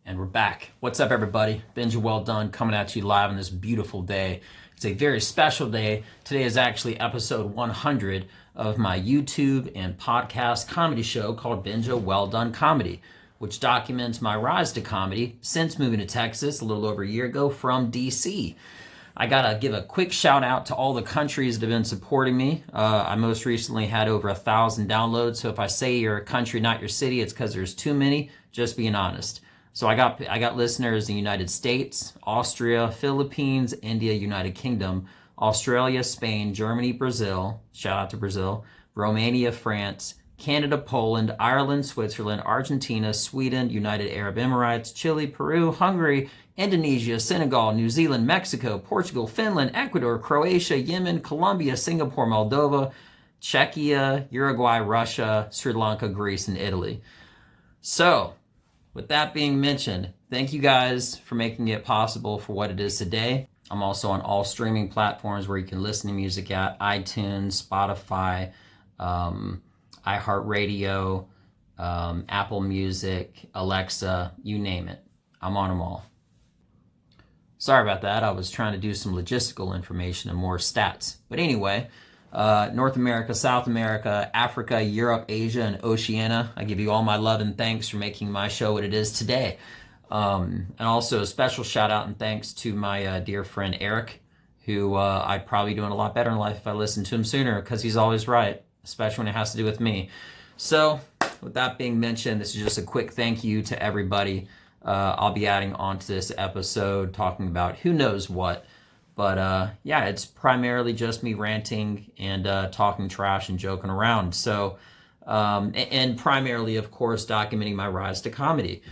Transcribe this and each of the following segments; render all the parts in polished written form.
And we're back. What's up, everybody? Benja Well Done coming at you live on this beautiful day. It's a very special day. Today is actually episode 100 of my YouTube and podcast comedy show called Benja Well Done Comedy, which documents my rise to comedy since moving to Texas a little over a year ago from DC. I gotta give a quick shout out to all the countries that have been supporting me. I most recently had over 1,000 downloads, so if I say you're a country, not your city, it's because there's too many, just being honest. So I got listeners in the United States, Austria, Philippines, India, United Kingdom, Australia, Spain, Germany, Brazil, shout out to Brazil, Romania, France, Canada, Poland, Ireland, Switzerland, Argentina, Sweden, United Arab Emirates, Chile, Peru, Hungary, Indonesia, Senegal, New Zealand, Mexico, Portugal, Finland, Ecuador, Croatia, Yemen, Colombia, Singapore, Moldova, Czechia, Uruguay, Russia, Sri Lanka, Greece, and Italy. So, with that being mentioned, thank you guys for making it possible for what it is today. I'm also on all streaming platforms where you can listen to music at: iTunes, Spotify, iHeartRadio, Apple Music, Alexa, you name it. I'm on them all. Sorry about that. I was trying to do some logistical information and more stats. But anyway, North America, South America, Africa, Europe, Asia, and Oceania. I give you all my love and thanks for making my show what it is today. And also a special shout out and thanks to my dear friend Eric, who I'd probably be doing a lot better in life if I listened to him sooner, because he's always right, especially when it has to do with me. So with that being mentioned, this is just a quick thank you to everybody. I'll be adding on to this episode talking about who knows what. But yeah, it's primarily just me ranting and talking trash and joking around. So, and primarily, of course, documenting my rise to comedy.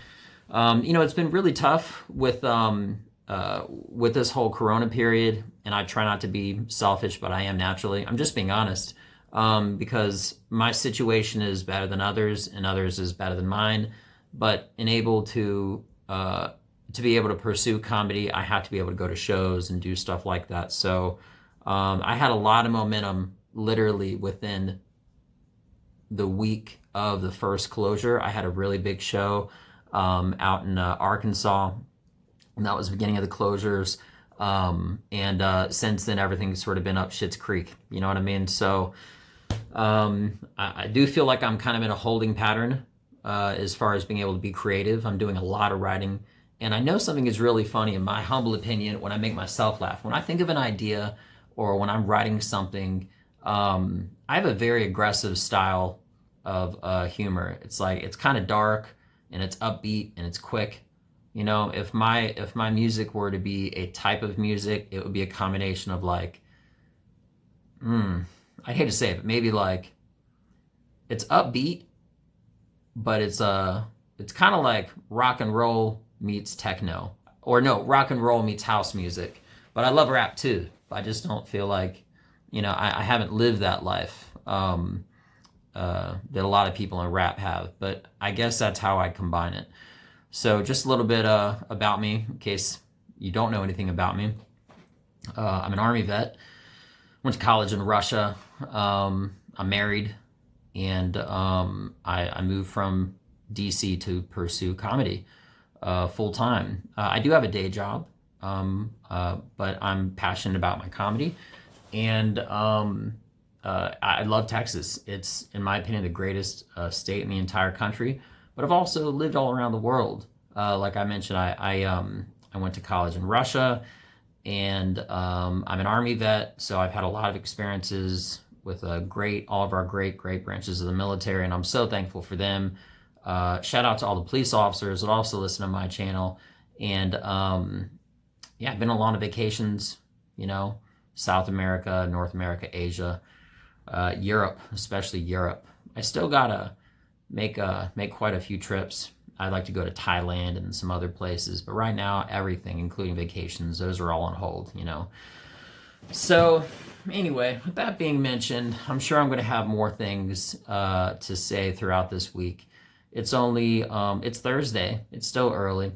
It's been really tough with this whole Corona period, and I try not to be selfish, but I am naturally. I'm just being honest, because my situation is better than others, and others is better than mine. But to be able to pursue comedy, I have to be able to go to shows and do stuff like that. So I had a lot of momentum literally within the week of the first closure. I had a really big show out in Arkansas, and that was the beginning of the closures. Since then, everything's sort of been up Schitt's Creek. You know what I mean? So I do feel like I'm kind of in a holding pattern as far as being able to be creative. I'm doing a lot of writing. And I know something is really funny, in my humble opinion, when I make myself laugh. When I think of an idea or when I'm writing something, I have a very aggressive style of humor. It's like, it's kind of dark and it's upbeat and it's quick. You know, if my music were to be a type of music, it would be a combination of like, I hate to say it, but maybe like it's upbeat, but it's kind of like rock and roll meets techno, or no, rock and roll meets house music. But I love rap too. I just don't feel like, I haven't lived that life that a lot of people in rap have. But I guess that's how I combine it. So just a little bit about me, in case you don't know anything about me. I'm an Army vet. Went to college in Russia. I'm married, and I moved from DC to pursue comedy full time. I do have a day job, but I'm passionate about my comedy, and I love Texas. It's, in my opinion, the greatest state in the entire country. But I've also lived all around the world. Like I mentioned, I went to college in Russia, and I'm an Army vet, so I've had a lot of experiences with all of our great branches of the military, and I'm so thankful for them. Shout out to all the police officers that also listen to my channel. And I've been on a lot of vacations, South America, North America, Asia, Europe, especially Europe. I still gotta make quite a few trips. I'd like to go to Thailand and some other places, but right now, everything, including vacations, those are all on hold, So anyway, with that being mentioned, I'm sure I'm going to have more things to say throughout this week. It's only, it's Thursday. It's still early.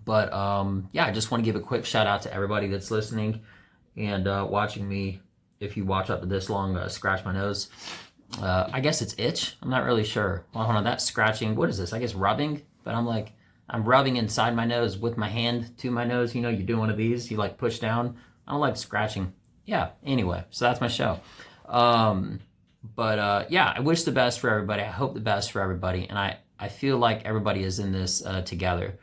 But I just want to give a quick shout out to everybody that's listening and watching me. If you watch up to this long, scratch my nose. I guess it's itch. I'm not really sure. Well, hold on, that's scratching. What is this? I guess rubbing. But I'm like, I'm rubbing inside my nose with my hand to my nose. You know, you do one of these, you like push down. I don't like scratching. Yeah, anyway, so that's my show. Yeah, I wish the best for everybody. I hope the best for everybody. And I feel like everybody is in this together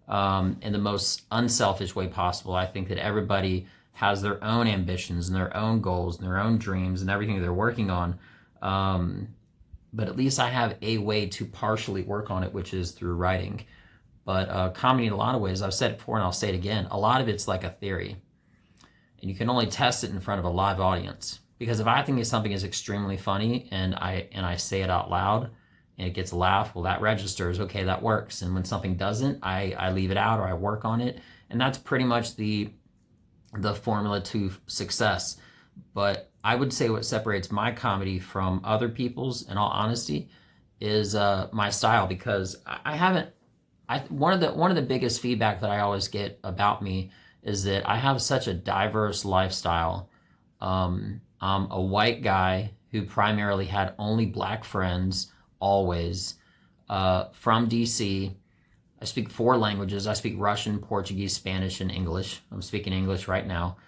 in the most unselfish way possible. I think that everybody has their own ambitions and their own goals and their own dreams and everything they're working on. But at least I have a way to partially work on it, which is through writing. But comedy, in a lot of ways, I've said it before and I'll say it again, a lot of it's like a theory. And you can only test it in front of a live audience. Because if I think something is extremely funny and I say it out loud and it gets a laugh, well, that registers, okay, that works. And when something doesn't, I leave it out or I work on it. And that's pretty much the formula to success. But I would say what separates my comedy from other people's, in all honesty, is my style. Because one of the biggest feedback that I always get about me is that I have such a diverse lifestyle. I'm a white guy who primarily had only black friends, always, from DC. I speak 4 languages. I speak Russian, Portuguese, Spanish, and English. I'm speaking English right now.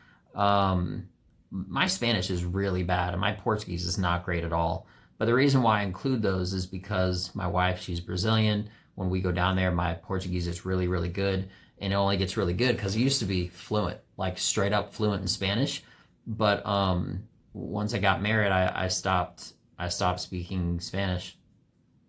My Spanish is really bad, and my Portuguese is not great at all. But the reason why I include those is because my wife, she's Brazilian. When we go down there, my Portuguese is really, really good. And it only gets really good because it used to be fluent, like straight up fluent in Spanish. But once I got married, I stopped speaking Spanish.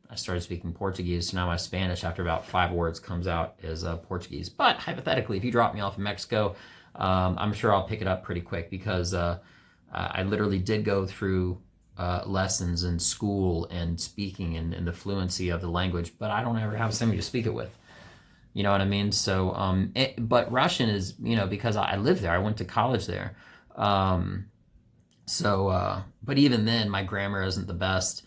I started speaking Portuguese. So now my Spanish, after about 5 words, comes out as Portuguese. But hypothetically, if you drop me off in Mexico, I'm sure I'll pick it up pretty quick because I literally did go through lessons in school and speaking and the fluency of the language, but I don't ever have somebody to speak it with. You know what I mean? So, but Russian is, because I lived there, I went to college there. But even then, my grammar isn't the best.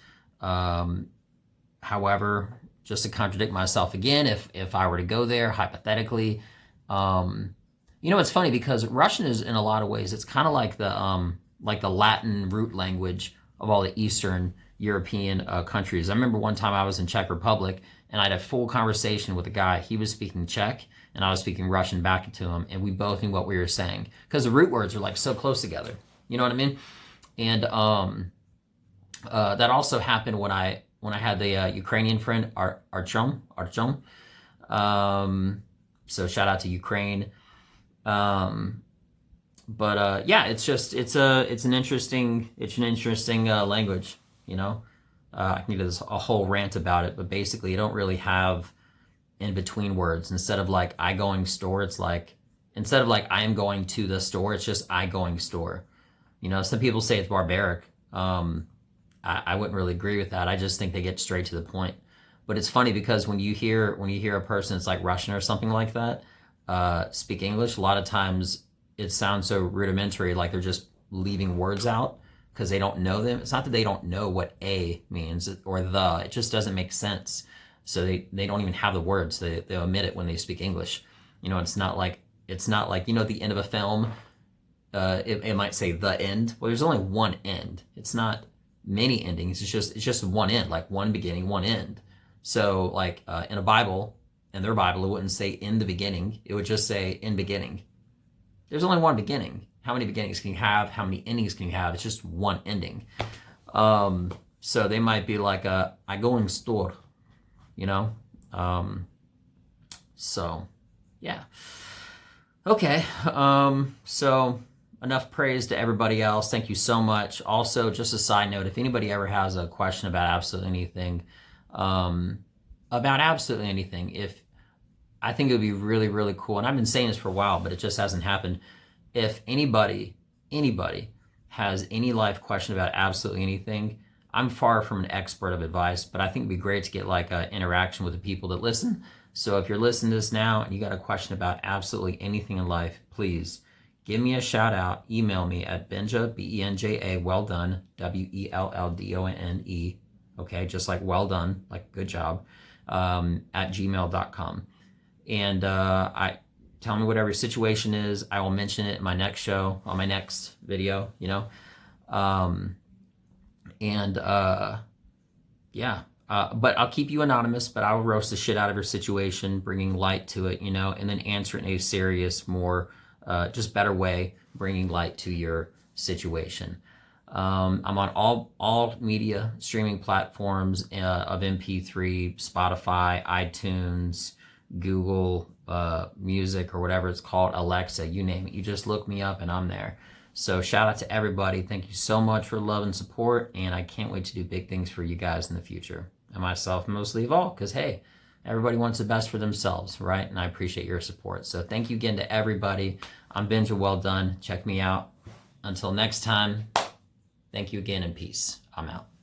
However, just to contradict myself again, if I were to go there, hypothetically, it's funny because Russian is, in a lot of ways, it's kind of like the Latin root language of all the Eastern European countries. I remember one time I was in Czech Republic and I had a full conversation with a guy. He was speaking Czech and I was speaking Russian back to him, and we both knew what we were saying because the root words are like so close together. You know what I mean? And that also happened when I had the Ukrainian friend Artyom. So shout out to Ukraine. Yeah, it's an interesting language. I can do a whole rant about it, but basically you don't really have in between words. Instead of like I going store, it's like instead of like I am going to the store, it's just I going store. Some people say it's barbaric. I wouldn't really agree with that. I just think they get straight to the point. But it's funny because when you hear a person that's like Russian or something like that speak English, a lot of times it sounds so rudimentary, like they're just leaving words out because they don't know them. It's not that they don't know what a means or the. It just doesn't make sense. So they don't even have the words. They omit it when they speak English. It's not like at the end of a film, it might say the end. Well, there's only one end. It's not many endings. It's just one end, like one beginning, one end. So like in a Bible, in their Bible, it wouldn't say in the beginning. It would just say in beginning. There's only one beginning. How many beginnings can you have? How many endings can you have? It's just one ending. So they might be like I go in store, So yeah. Okay. So enough praise to everybody else. Thank you so much. Also, just a side note, if anybody ever has a question about absolutely anything, if I think it would be really, really cool. And I've been saying this for a while, but it just hasn't happened. If anybody has any life question about absolutely anything, I'm far from an expert of advice, but I think it'd be great to get like an interaction with the people that listen. So if you're listening to this now and you got a question about absolutely anything in life, please give me a shout out. Email me at Benja, Benja, well done, Welldone. Okay, just like well done, like good job, at gmail.com. And I tell me whatever your situation is. I will mention it in my next show, on my next video, Yeah, But I'll keep you anonymous, but I'll roast the shit out of your situation, bringing light to it, and then answer it in a serious, more, just better way, bringing light to your situation. I'm on all media streaming platforms of MP3, Spotify, iTunes, Google Music, or whatever it's called, Alexa, you name it. You just look me up and I'm there. So shout out to everybody. Thank you so much for love and support, and I can't wait to do big things for you guys in the future. And myself mostly of all, because hey, everybody wants the best for themselves, right? And I appreciate your support. So thank you again to everybody. I'm Benja Well Done. Check me out. Until next time, thank you again and peace. I'm out.